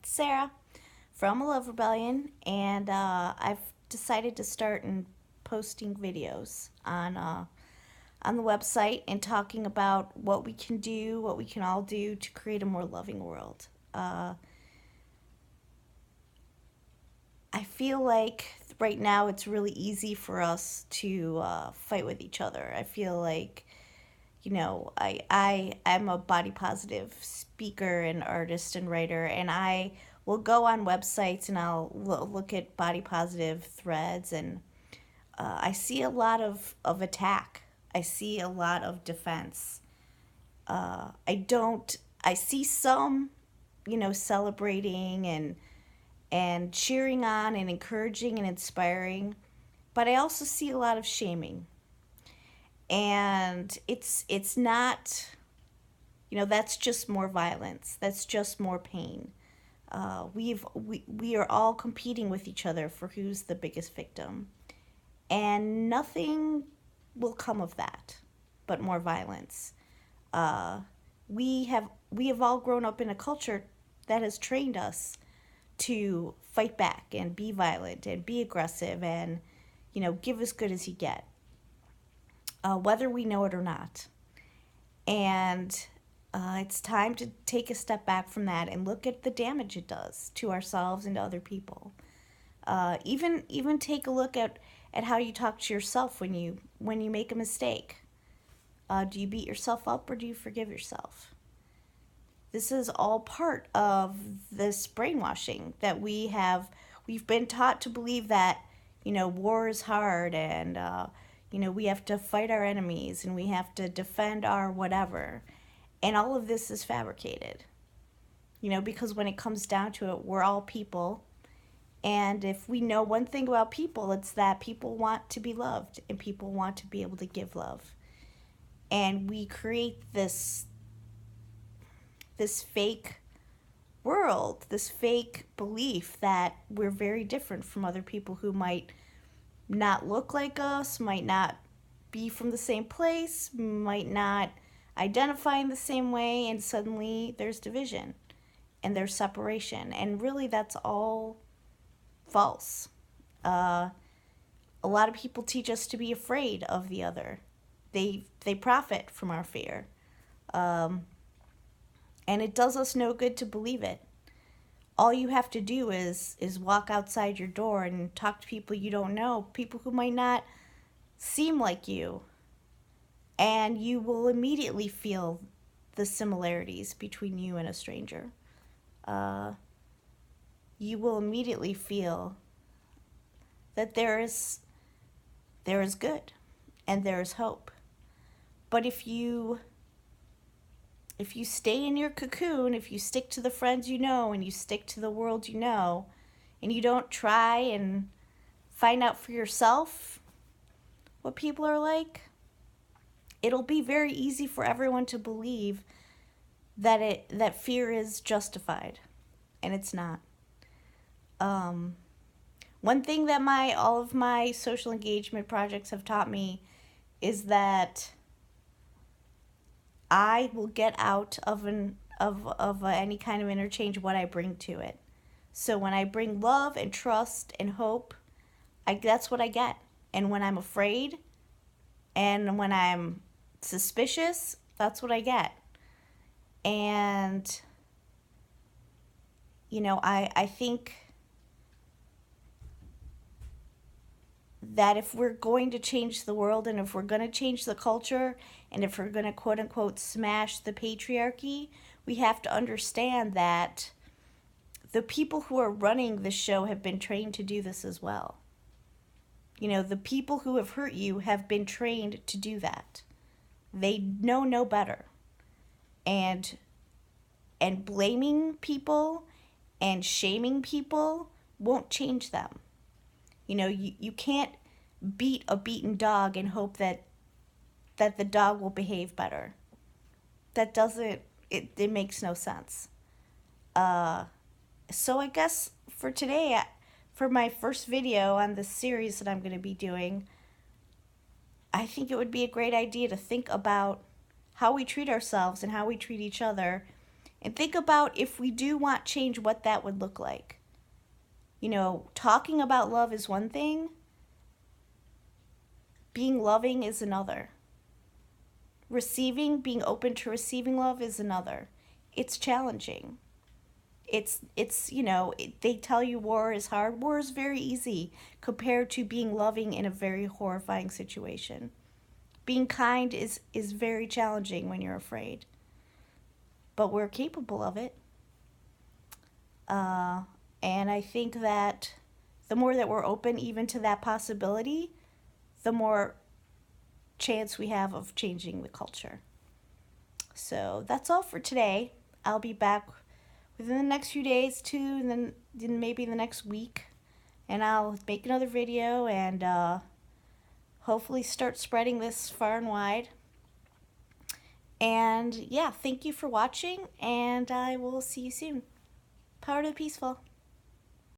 Sarah from A Love Rebellion, and I've decided to start and posting videos on the website and talking about what we can do, what we can all do to create a more loving world. I feel like right now it's really easy for us to fight with each other. I feel like I'm a body positive speaker and artist and writer, and I will go on websites and I'll look at body positive threads, and I see a lot of attack. I see a lot of defense. I don't. I see some, celebrating and cheering on and encouraging and inspiring, but I also see a lot of shaming, and it's not, that's just more violence, that's just more pain. We are all competing with each other for who's the biggest victim, and nothing will come of that but more violence. uh, we have all grown up in a culture that has trained us to fight back and be violent and be aggressive and give as good as you get, whether we know it or not. And it's time to take a step back from that and look at the damage it does to ourselves and to other people. Even take a look at how you talk to yourself when you make a mistake. Do you beat yourself up or do you forgive yourself? This is all part of this brainwashing that we've been taught to believe that war is hard, and we have to fight our enemies and we have to defend our whatever, and all of this is fabricated. Because when it comes down to it, we're all people, and if we know one thing about people, it's that people want to be loved and people want to be able to give love. And we create this fake world, this fake belief that we're very different from other people who might not look like us, might not be from the same place, might not identify in the same way, and suddenly there's division and there's separation. And really, that's all false. A lot of people teach us to be afraid of the other. They profit from our fear. And it does us no good to believe it. All you have to do is walk outside your door and talk to people you don't know, people who might not seem like you, and you will immediately feel the similarities between you and a stranger. You will immediately feel that there is good and there is hope. But if you stay in your cocoon, if you stick to the friends you know and you stick to the world you know, and you don't try and find out for yourself what people are like, it'll be very easy for everyone to believe that fear is justified, and it's not. One thing that all of my social engagement projects have taught me is that I will get out of any kind of interchange what I bring to it. So when I bring love and trust and hope, that's what I get. And when I'm afraid and when I'm suspicious, that's what I get. And I think that if we're going to change the world, and if we're going to change the culture, and if we're going to quote unquote smash the patriarchy, we have to understand that the people who are running the show have been trained to do this as well. The people who have hurt you have been trained to do that. They know no better. And blaming people and shaming people won't change them. You can't beat a beaten dog and hope that the dog will behave better. That doesn't, it makes no sense. So I guess for today, for my first video on this series that I'm going to be doing, I think it would be a great idea to think about how we treat ourselves and how we treat each other And think about, if we do want change, what that would look like. You know, talking about love is one thing, being loving is another. Being open to receiving love is another. It's challenging. They tell you war is hard. War is very easy compared to being loving in a very horrifying situation. Being kind is very challenging when you're afraid. But we're capable of it. And I think that the more that we're open even to that possibility, the more chance we have of changing the culture. So that's all for today. I'll be back within the next few days too, and then maybe the next week. And I'll make another video and hopefully start spreading this far and wide. And yeah, thank you for watching, and I will see you soon. Power to the peaceful.